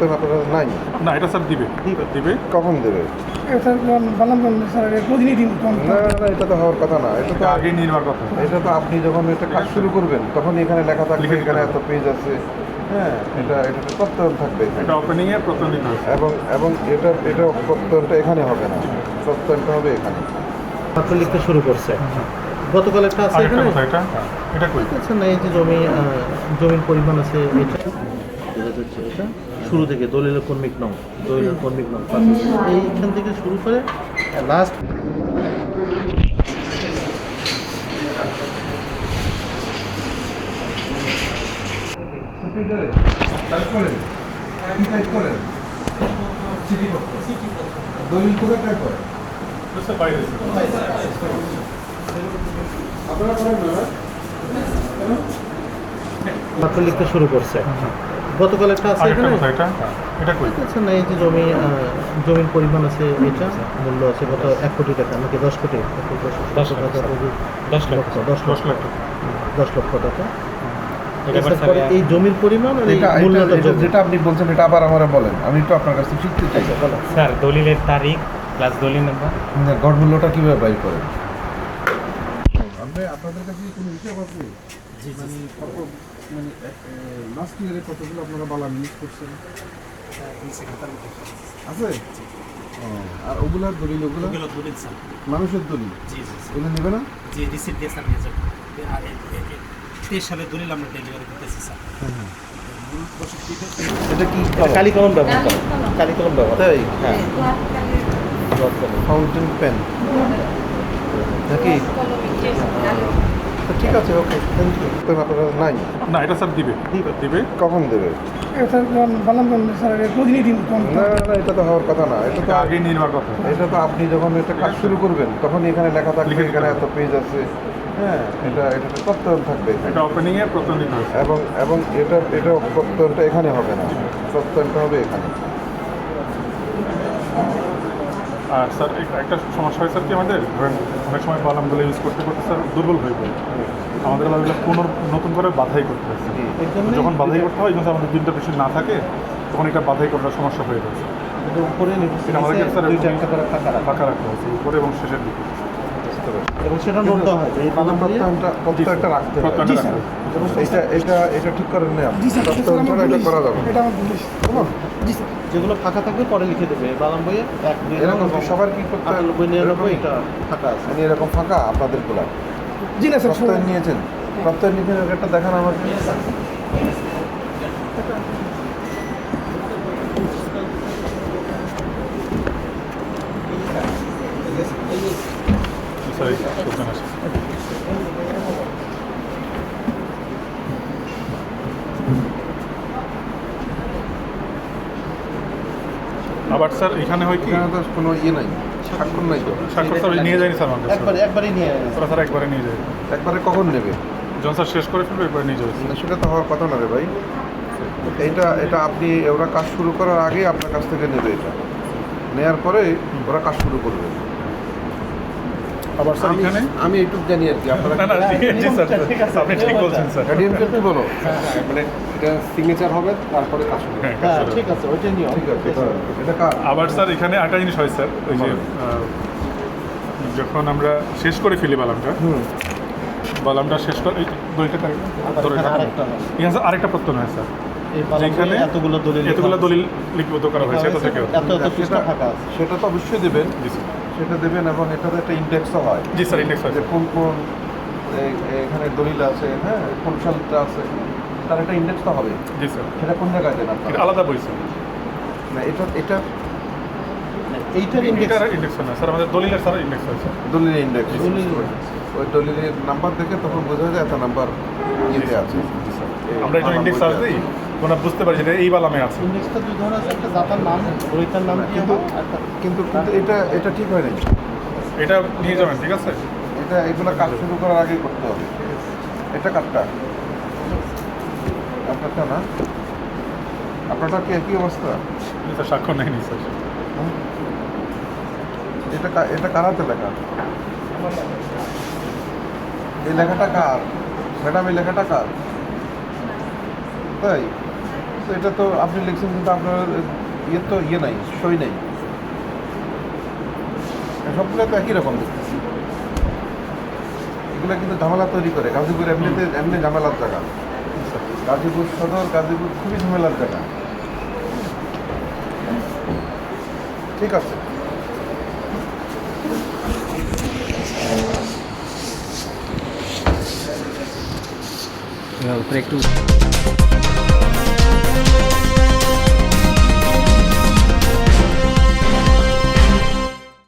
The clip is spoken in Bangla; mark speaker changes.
Speaker 1: তো আপনারা নাই
Speaker 2: না, এটা স্যার দিবে দিবে
Speaker 1: কখন দেবে?
Speaker 3: এটা বললাম স্যার প্রতিনিধি
Speaker 1: না না, এটা তো হওয়ার কথা না। এটা তো
Speaker 2: আগে নিয়ে নেওয়ার কথা।
Speaker 1: এটা তো আপনি যখন এটা কাজ শুরু করবেন তখন এখানে লেখা থাকবে
Speaker 2: লিখে দিতে
Speaker 1: এখানে
Speaker 2: হবে।
Speaker 1: এত পেজ আছে। হ্যাঁ, এটা তো প্রত্যয়ন থাকবে এখানে।
Speaker 2: এটা ওপেনিং এ প্রথম দিতে হবে।
Speaker 1: এবং এটা প্রত্যয়নটা এখানে হবে না, প্রত্যয়নটা হবে এখানে।
Speaker 4: মাত্র লিখতে শুরু করছে। গতকাল একটা আছে
Speaker 2: আরেকটা
Speaker 4: এখানে
Speaker 2: কথা, এটা কই?
Speaker 4: আচ্ছা না, এই যে জমির পরিমাণ আছে এটা বোঝা যাচ্ছে। এটা শুরু থেকে দলিলের কর্মিক নং, দলিলের কর্মিক নং এইখান থেকে শুরু করে লাস্ট
Speaker 1: দলিল কোথায় টাইপ করে?
Speaker 2: স্যার বাইরে
Speaker 1: আপনারা করেন না?
Speaker 4: মাত্র লিখতে শুরু করছে। গতকাল একটা আছে
Speaker 2: আরেকটা
Speaker 4: এখানে
Speaker 2: কথা, এটা কই?
Speaker 4: আচ্ছা না, এই যে জমির পরিমাণ আছে এটা মূল্য আছে কত 1 কোটি টাকা নাকি 10 কোটি?
Speaker 2: 10 লাখ টাকা।
Speaker 4: 10 লক্ষ 10
Speaker 2: 10 লাখ টাকা।
Speaker 4: 10 লক্ষ টাকা। এরপরে এই জমির পরিমাণ আর এই মূল্যটা
Speaker 1: যেটা আপনি বলছেন এটা আবার আমরা বলেন, আমি একটু আপনার কাছে শিখতে চাই।
Speaker 5: স্যার দলিলের তারিখ প্লাস দলিল নাম্বার।
Speaker 1: গড় মূল্যটা কীভাবে বাইর করেন? আপনাদের কাছে কোনো হিসাব আছে? লাস্ট ইয়ারে কতগুলো আপনারা বালা মিস করছেন আছে? আর ওগুলার দলিল, ওগুলো
Speaker 5: দলিল স্যার।
Speaker 1: মানুষের দলিল,
Speaker 5: জি জি
Speaker 1: ওগুলো নেবে না?
Speaker 5: জি রিসিপ্ট দিয়ে স্যার নিয়ে যাবেন। আর 23 সালের দলিল আমরা ডেলিভারি করতেছি স্যার।
Speaker 1: এটা কি
Speaker 4: কালি কলম ব্যবহার করে, কালি কলম ব্যবহার
Speaker 1: তাই?
Speaker 4: হ্যাঁ
Speaker 1: ফাউন্টেন পেন নাকি? তো ঠিক আছে, ওকে, থ্যাংক ইউ। তো আপনারা নাই?
Speaker 2: না, এটা স্যার দিবে দিবে
Speaker 1: কখন দেবে?
Speaker 3: এটা বললাম স্যার প্রতিনিধি
Speaker 1: না না, এটা তো হওয়ার কথা না। এটা তো
Speaker 2: আগে নিয়ে নেওয়ার কথা।
Speaker 1: এটা তো আপনি যখন এটা কাজ শুরু করবেন তখন এখানে লেখা থাকবে
Speaker 2: লিখে দিতে
Speaker 1: এখানে
Speaker 2: হবে।
Speaker 1: এত পেজ আছে। হ্যাঁ, এটা তো প্রত্যয়ন থাকবে এখানে।
Speaker 2: এটা ওপেনিং এ প্রথম দিতে হবে।
Speaker 1: এবং এটা প্রত্যয়নটা এখানে হবে না, প্রত্যয়নটা হবে এখানে।
Speaker 2: আর স্যার একটা সমস্যা হয় স্যার কি, আমাদের ধরেন অনেক সময় বালামগুলো ইউজ করতে করতে স্যার দুর্বল হয়ে পড়ে। আমাদের বালামগুলো নতুন করে বাধাই করতে হয়। যখন বাধাই করতে হয় যখন আমাদের দিনটা বেশি না থাকে তখন এটা বাধাই করার সমস্যা হয়ে যাচ্ছে।
Speaker 4: উপরে
Speaker 2: এটা আমাদেরকে স্যার
Speaker 4: দুইটা একটা করে
Speaker 2: ফাঁকা রাখতে হচ্ছে উপরে এবং শেষের দিকে।
Speaker 4: এবং সেটা নোট দেওয়া হয় এই বাদাম দিয়ে
Speaker 1: প্রত্যয়নটা রাখতে হবে।
Speaker 2: প্রত্যয়নটা রাখতে হবে।
Speaker 1: এটা ঠিক করেন না আপনি? প্রত্যয়ন ছাড়া এটা করা যাবে না।
Speaker 3: এটা আমার পুলিশ
Speaker 4: যেগুলো ফাঁকা থাকবে পরে লিখে দেবে এই বাদাম বইয়ে 1 2
Speaker 1: এরকম কি সবার কি করতে হবে?
Speaker 4: 98 99 এটা ফাঁকা আছে।
Speaker 1: মানে এরকম ফাঁকা আপনাদের গুলা
Speaker 3: জি না স্যার
Speaker 1: প্রত্যয়ন নিয়েছেন? প্রত্যয়ন নিয়েছেন, একটা দেখান আমাকে।
Speaker 2: স্যার এই সুলতান আসে। আবার স্যার এখানে হয় কি,
Speaker 1: এখানে তো কোনো ইয়ে নাই, স্বাক্ষর নাই তো।
Speaker 2: স্বাক্ষর স্যার নিয়ে যায়নি স্যার আমার কাছে।
Speaker 4: একবারই নিয়ে
Speaker 2: ওরা স্যার একবারে নিয়ে যায়।
Speaker 1: একবারে কখন নেবে?
Speaker 2: যখন স্যার শেষ করে ফেলবে একবারে নিয়ে যাবে।
Speaker 1: না, সেটা তো হওয়ার কথা না রে ভাই। এটা আপনি ওরা কাজ শুরু করার আগে আপনার কাছ থেকে নেবে। এটা নেয়ার পরে ওরা কাজ শুরু করবে।
Speaker 2: আবার স্যার এখানে
Speaker 1: আমি এইটুকু জানি আর কি। আপনারা
Speaker 2: না না জি স্যার, আপনি ঠিক বলছেন স্যার।
Speaker 1: ডিএমকে কি বলো?
Speaker 6: মানে এটা সিগনেচার হবে তারপরে কাজ হবে।
Speaker 2: হ্যাঁ,
Speaker 4: হ্যাঁ
Speaker 2: কাজ শুরু।
Speaker 4: ঠিক আছে ওইটা নিও।
Speaker 1: ঠিক আছে, এটা কার?
Speaker 2: আবার স্যার এখানে একটা জিনিস হয় স্যার, ওই যে যখন আমরা শেষ করে ফেলি বালামটা শেষ করে এই দলিলটা ধরে
Speaker 4: আরেকটা হয়।
Speaker 2: এখানে স্যার আরেকটা প্রত্যয় হয় স্যার,
Speaker 4: এই বাদাম
Speaker 2: যেখানে
Speaker 4: বইয়ে এতগুলো
Speaker 2: দলিল লিপিবদ্ধ করা হয়েছে এত থেকে।
Speaker 4: এত পৃষ্ঠা ফাঁকা আছে।
Speaker 1: সেটা তো অবশ্যই দেবেন,
Speaker 2: জি স্যার,
Speaker 1: সেটা দেবেন। এবং এটাতে একটা ইন্ডেক্সও হয়
Speaker 2: জি স্যার ইন্ডেক্স
Speaker 1: যে
Speaker 2: আছে।
Speaker 1: কোন কোন এখানে দলিল আছে, হ্যাঁ, কোন সালটা আছে, তার একটা ইন্ডেক্স তো হবে।
Speaker 2: জি স্যার,
Speaker 1: সেটা কোন জায়গায় দেন
Speaker 2: এটা
Speaker 1: আপনারা?
Speaker 2: আলাদা বই স্যার।
Speaker 1: না, এটা
Speaker 4: এইটার ইন্ডেক্স
Speaker 2: এটার ইন্ডেক্স না স্যার, আমাদের দলিলের স্যার ইন্ডেক্স আছে।
Speaker 1: দলিলের ইন্ডেক্স।
Speaker 4: দলিল।
Speaker 1: ওই দলিলের নাম্বার দেখে তখন বোঝা যায় এত নাম্বার ইয়েতে আছে।
Speaker 2: আমরা একটা ইন্ডেক্স সার্চ দিই, তোমরা বুঝতে পারি যে এই বালামে আছে।
Speaker 4: ইন্ডেক্সটা দুই ধরনের আছে, একটা দাতার নাম বইটার নাম কি
Speaker 1: কিন্তু
Speaker 4: হবে একটা
Speaker 1: কিন্তু এটা ঠিক হয় নাই।
Speaker 2: এটা নিয়ে যাবেন, ঠিক আছে?
Speaker 1: এগুলো কাজ শুরু করার আগেই করতে হবে। এটা কাটটা আপনারটা না? আপনারটা কি একই অবস্থা?
Speaker 2: স্যার স্বাক্ষর নেয়নি স্যার।
Speaker 1: এটা কার হাতে লেখা? এই লেখাটা কার ম্যাডাম? এই লেখাটা কার? তাই তো এটা তো আপনি লিখছেন কিন্তু আপনার ইয়ে তো ইয়ে নাই, সই নাই। সবগুলো তো একই রকম দেখতেছি। এগুলো কিন্তু ঝামেলা তৈরি করে। গাজীপুর এমনি ঝামেলার জায়গা। গাজীপুর সদর, গাজীপুর খুবই ঝামেলার জায়গা। ঠিক আছে।
Speaker 7: উপরে একটু